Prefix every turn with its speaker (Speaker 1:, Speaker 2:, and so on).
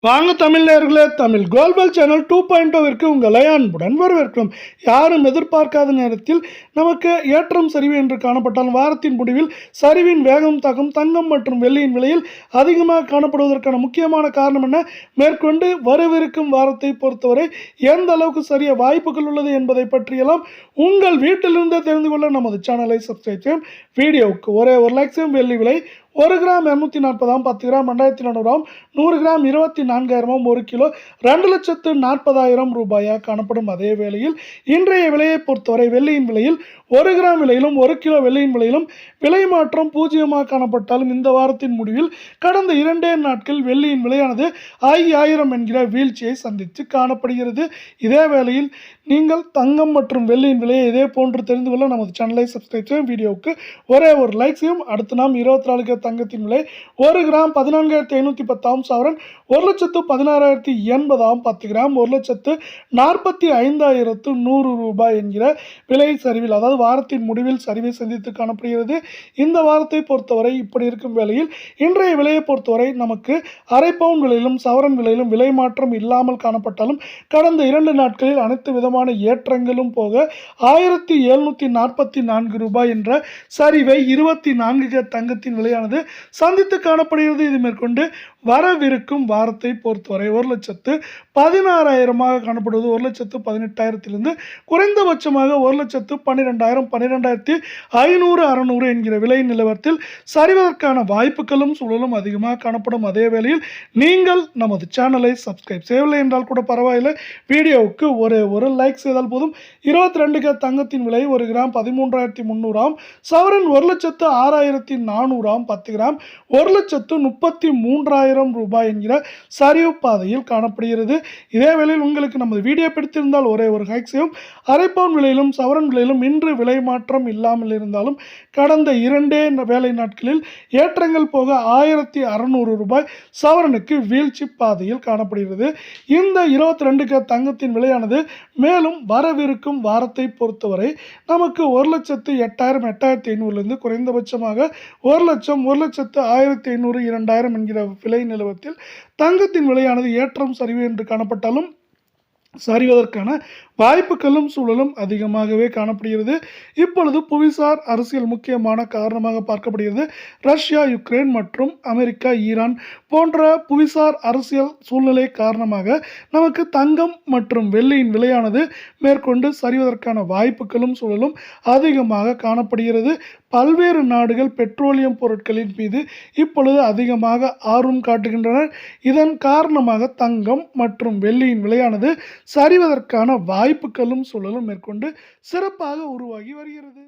Speaker 1: வாங்க தமிழ் நேயர்களே, தமிழ் கோல்பல் சேனல் 2.0விற்கு உங்களை அன்புடன் வரவேற்கிறோம். யாரும் எதிர்பார்க்காத நேரத்தில் நமக்கு ஏற்றம் சரிவு என்று காணப்பட்டால் வாரத்தின் முடிவில் சரிவின் வேகம் தாக்கம் தங்கம் மற்றும் வெள்ளியின் விலையில் அதிகமாக காணப்படுவதற்கான முக்கியமான காரணம் என்ன, மேற்கொண்டு வரவிருக்கும் வாரத்தை பொறுத்தவரை எந்த அளவுக்கு சரிய வாய்ப்புகள் உள்ளது என்பதை பற்றியெல்லாம் உங்கள் வீட்டிலிருந்தே தெரிந்து கொள்ள நமது சேனலை சப்ஸ்கிரைப் செய்யும். வீடியோவுக்கு ஒரே ஒரு லைக் செய்யும். வெள்ளி விலை 1 கிராம் 240, 10 கிராம் 2400, 100 கிராம் 24,000, 1 கிலோ 2,40,000 ரூபாயாக காணப்படும். அதே வேளையில் இன்றைய விலையை பொறுத்தவரை வெள்ளியின் விலையில் 1 கிராம் விலையிலும் 1 கிலோ வெள்ளியின் விலையிலும் விலை மாற்றம் 0 காணப்பட்டாலும் இந்த வாரத்தின் முடிவில் கடந்த 2 நாட்கள் வெள்ளியின் விலையானது 5,000 என்கிற வீழ்ச்சியை சந்தித்து காணப்படுகிறது. இதே வேளையில் நீங்கள் தங்கம் மற்றும் வெள்ளியின் விலையை இதே போன்று தெரிந்து கொள்ள நமது சேனலை சப்ஸ்கிரைப் செய்யும். வீடியோவுக்கு ஒரே ஒரு லைக் செய்யும். அடுத்து நாம் 24 தங்கத்தின் விலை 1 கிராம் 14,510 சவரன் 1,16,080, 10 கிராம் 1,45,100 ரூபாய் என்கிற விலை சரிவில், அதாவது வாரத்தின் முடிவில் சரிவை சந்தித்து காணப்படுகிறது. இந்த வாரத்தை பொறுத்தவரை இப்படி இருக்கும் வேளையில் இன்றைய விலையை பொறுத்தவரை நமக்கு அரை பவுன் விலையிலும் சவரன் விலையிலும் விலை மாற்றம் இல்லாமல் காணப்பட்டாலும் கடந்த 2 நாட்களில் அனைத்து விதமான ஏற்றங்களும் போக 1,744 ரூபாய் என்ற சரிவை 24 தங்கத்தின் விலையானது சந்தித்து காணப்படுகிறது. இது மேற்கொண்டு வரவிருக்கும் வாரத்தை பொறுத்தவரை 1,16,000 காணப்படுவது 1,18,000 குறைந்தபட்சமாக 1,12,000, 12,500, 600 என்கிற விலை நிலவரத்தில் சரிவதற்கான வாய்ப்புகளும் சூழலும் அதிகமாக காணப்படும். அதே வேளையில் நீங்கள் நமது சேனலை சப்ஸ்கிரைப் செய்யவில்லை என்றால் கூட பரவாயில்லை, வீடியோவுக்கு ஒரு லைக் செய்தால் போதும். 22 தங்கத்தின் விலை 1 கிராம் 13,300, சவரன் 1,06,400, 10 கிராம் 1,33,000 ரூபாய் என்கிற சரிவு பாதையில் காணப்படுகிறது. இதே வேளையில் உங்களுக்கு நமது வீடியோ பிடித்திருந்தால் ஒரே ஒரு லைக் செய்யும். அரை பவுன் விலையிலும் சவரன் விலையிலும் இன்று விலை மாற்றம் இல்லாமல் இருந்தாலும் கடந்த 2 வேலை நாட்களில் ஏற்றங்கள் போக 1,600 ரூபாய் சவரனுக்கு வீழ்ச்சி பாதையில் காணப்படுகிறது. இந்த 22 தங்கத்தின் விலையானது மேலும் வரவிருக்கும் வாரத்தை பொறுத்தவரை நமக்கு 1,08,000, 8,500 குறைந்தபட்சமாக 1,00,000, 1,01,500, 2,000 என்கிற விலை நிலவரத்தில் தங்கத்தின் விலையானது ஏற்றம் சரிவு என்று காணப்பட்டாலும் சரிவதற்கான வாய்ப்புகளும் சூழலும் அதிகமாகவே காணப்படுகிறது. இப்பொழுது புவிசார் அரசியல் முக்கியமான காரணமாக பார்க்கப்படுகிறது. ரஷ்யா, யுக்ரைன் மற்றும் அமெரிக்கா, ஈரான் போன்ற புவிசார் அரசியல் சூழ்நிலை காரணமாக நமக்கு தங்கம் மற்றும் வெள்ளியின் விலையானது மேற்கொண்டு சரிவதற்கான வாய்ப்புகளும் சூழலும் அதிகமாக காணப்படுகிறது. பல்வேறு நாடுகள் பெட்ரோலியம் பொருட்களின் மீது இப்பொழுது அதிகமாக ஆர்வம் காட்டுகின்றனர். இதன் காரணமாக தங்கம் மற்றும் வெள்ளியின் விலையானது சரிவதற்கான வாய்ப்புகளும் சூழலும் மேற்கொண்டு சிறப்பாக உருவாகி வருகிறது.